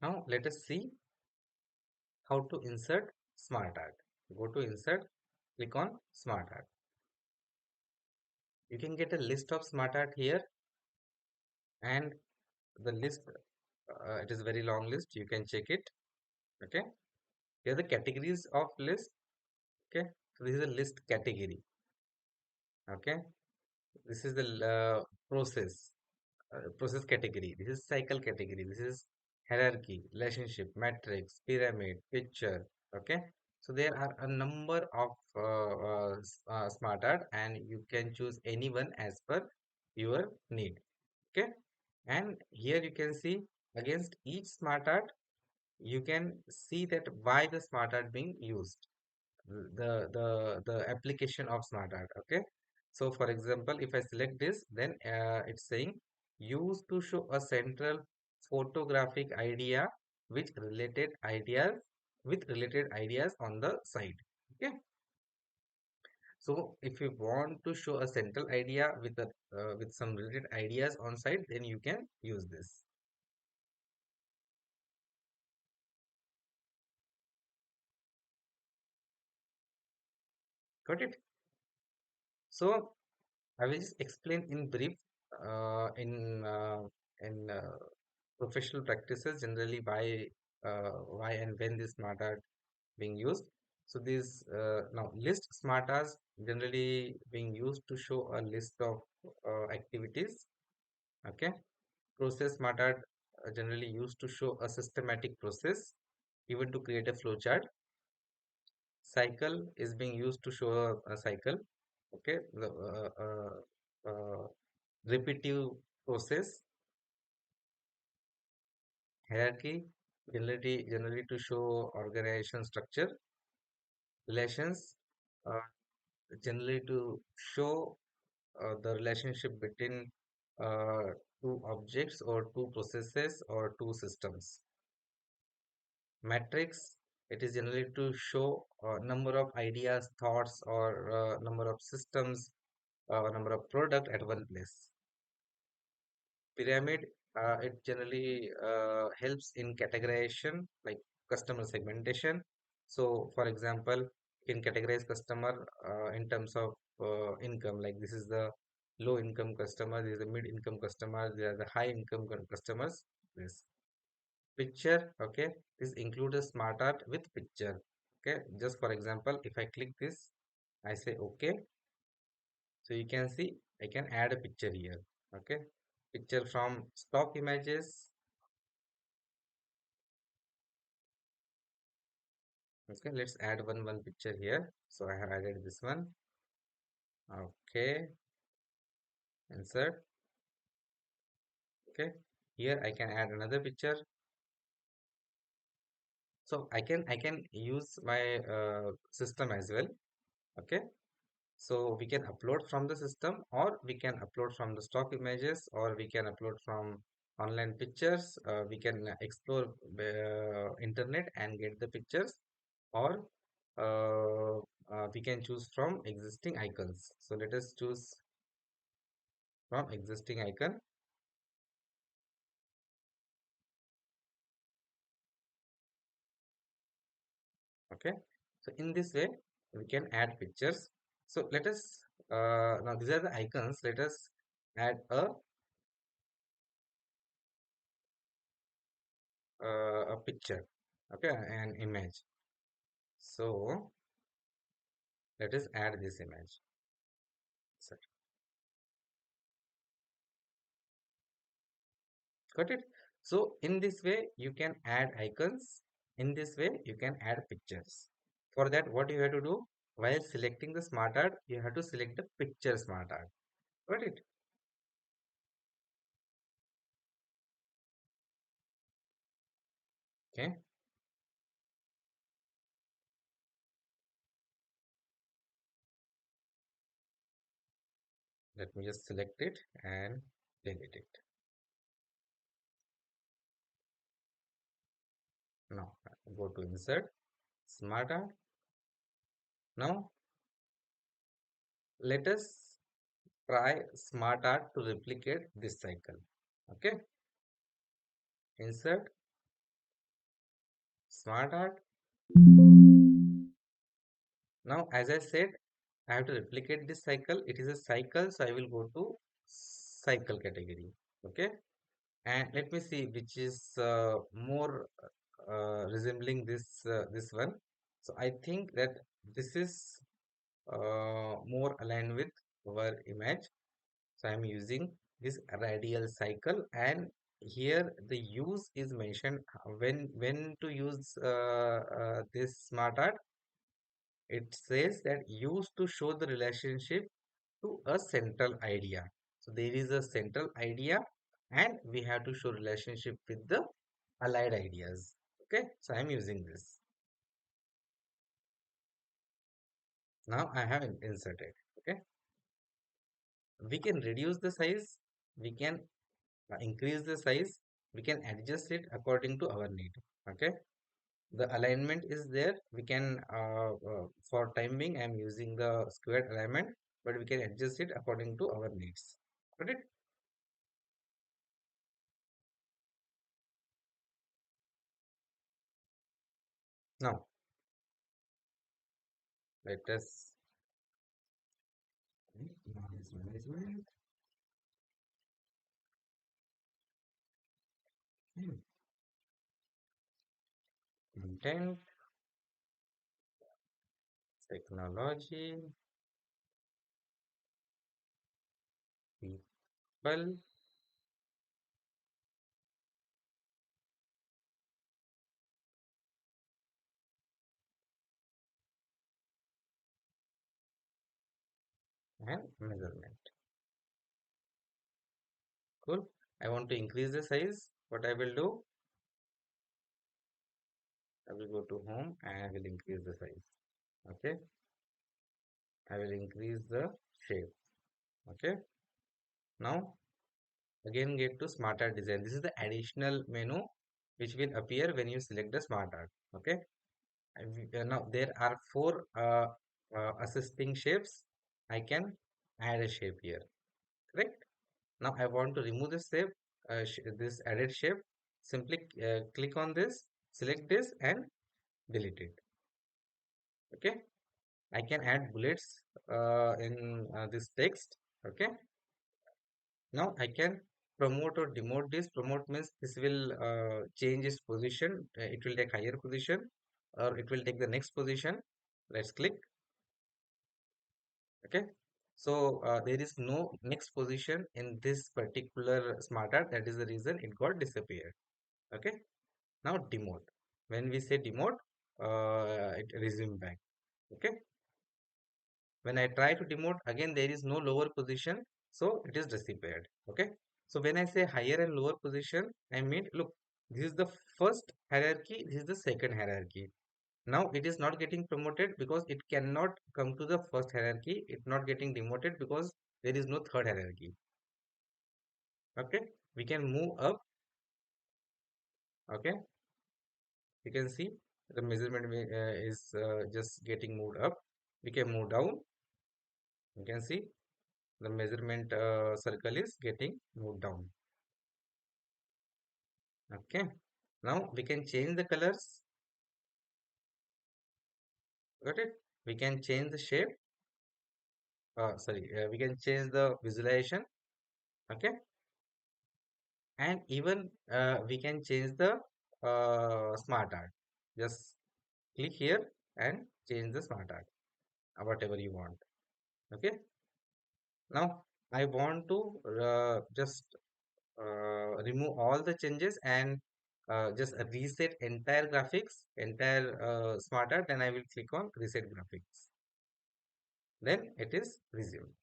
Now let us see how to insert smart art. Go to insert, click on smart art. You can get a list of smart art here, and the list, it is very long list. You can check it. Okay, here are the categories of list. Okay, so this is a list category. Okay, this is the process category. This is cycle category. This is hierarchy, relationship, matrix, pyramid, picture. Okay, so there are a number of smart art, and you can choose anyone as per your need. Okay, and here you can see against each smart art, you can see that why the smart art being used, the application of smart art. Okay, so for example, if I select this, then it's saying used to show a central photographic idea which related ideas with related ideas on the side. Okay, so if you want to show a central idea with some related ideas on side, then you can use this. Got it? So I will just explain in brief in professional practices generally why and when this smart art being used. So this now list smart arts generally being used to show a list of activities. Okay, process smart art generally used to show a systematic process, even to create a flow chart. Cycle is being used to show a cycle. Okay, the repetitive process. Hierarchy generally to show organization structure. Relations uh, generally to show the relationship between uh, two objects or two processes or two systems. Matrix, it is generally to show number of ideas, thoughts, or number of systems, number of product at one place. Pyramid, it generally helps in categorization, like customer segmentation. So for example, you can categorize customer in terms of income, like this is the low income customer, this is the mid income customer, they are the high income customers. This picture, okay, this includes a smart art with picture. Okay, just for example, if I click this, I say okay, so you can see I can add a picture here. Okay, picture from stock images. Okay, let's add one picture here. So I have added this one. Okay, insert. Okay, here I can add another picture. So I can use my system as well. Okay, so we can upload from the system, or we can upload from the stock images, or we can upload from online pictures. We can explore internet and get the pictures, or we can choose from existing icons. So let us choose from existing icon. Okay, so in this way we can add pictures. So let us now these are the icons. Let us add a picture. Okay, an image. So let us add this image. So, got it? So in this way you can add icons. In this way you can add pictures. For that, what you have to do, while selecting the smart art, you have to select the picture smart art. Got it? Okay, let me just select it and delete it. Now go to insert smart art. Now let us try smart art to replicate this cycle. Okay, insert. smart art. Now, as I said, I have to replicate this cycle. It is a cycle, so I will go to cycle category. Okay, and let me see which is more resembling this one. So I think that this is more aligned with our image. So I'm using this radial cycle, and here the use is mentioned when to use this smart art. It says that used to show the relationship to a central idea. So there is a central idea, and we have to show relationship with the allied ideas. Okay, so I'm using this. Now I have inserted. Okay, we can reduce the size, we can increase the size, we can adjust it according to our need. Okay, the alignment is there. We can for time being I'm using the squared alignment, but we can adjust it according to our needs. Got it? Now let us management, content, technology, people, and measurement. Cool. I want to increase the size. What I will do, I will go to home and I will increase the size. Okay, I will increase the shape. Okay, now again get to smart art design. This is the additional menu which will appear when you select the smart art. Okay, now there are four assisting shapes. I can add a shape here. Correct. Now I want to remove this shape, this added shape. Simply click on this, select this, and delete it. Okay. I can add bullets in this text. Okay. Now I can promote or demote this. Promote means this will change its position. It will take higher position, or it will take the next position. Let's click. Okay. So there is no next position in this particular smart art. That is the reason it got disappeared. Okay. Now demote. When we say demote, it resume back. Okay. When I try to demote, again there is no lower position, so it is disappeared. Okay. So when I say higher and lower position, I mean, look, this is the first hierarchy, this is the second hierarchy. Now it is not getting promoted because it cannot come to the first hierarchy. It's not getting demoted because there is no third hierarchy. Okay. We can move up. Okay. You can see the measurement is just getting moved up. We can move down. You can see the measurement circle is getting moved down. Okay. Now we can change the colors. Got it? We can change the shape. Sorry, we can change the visualization. Okay. And even we can change the smart art. Just click here and change the smart art, whatever you want. Okay. Now I want to just remove all the changes and just reset entire graphics, entire smart art. Then I will click on reset graphics. Then it is resumed.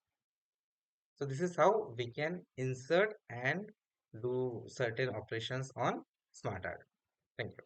So this is how we can insert and do certain operations on smart art. Thank you.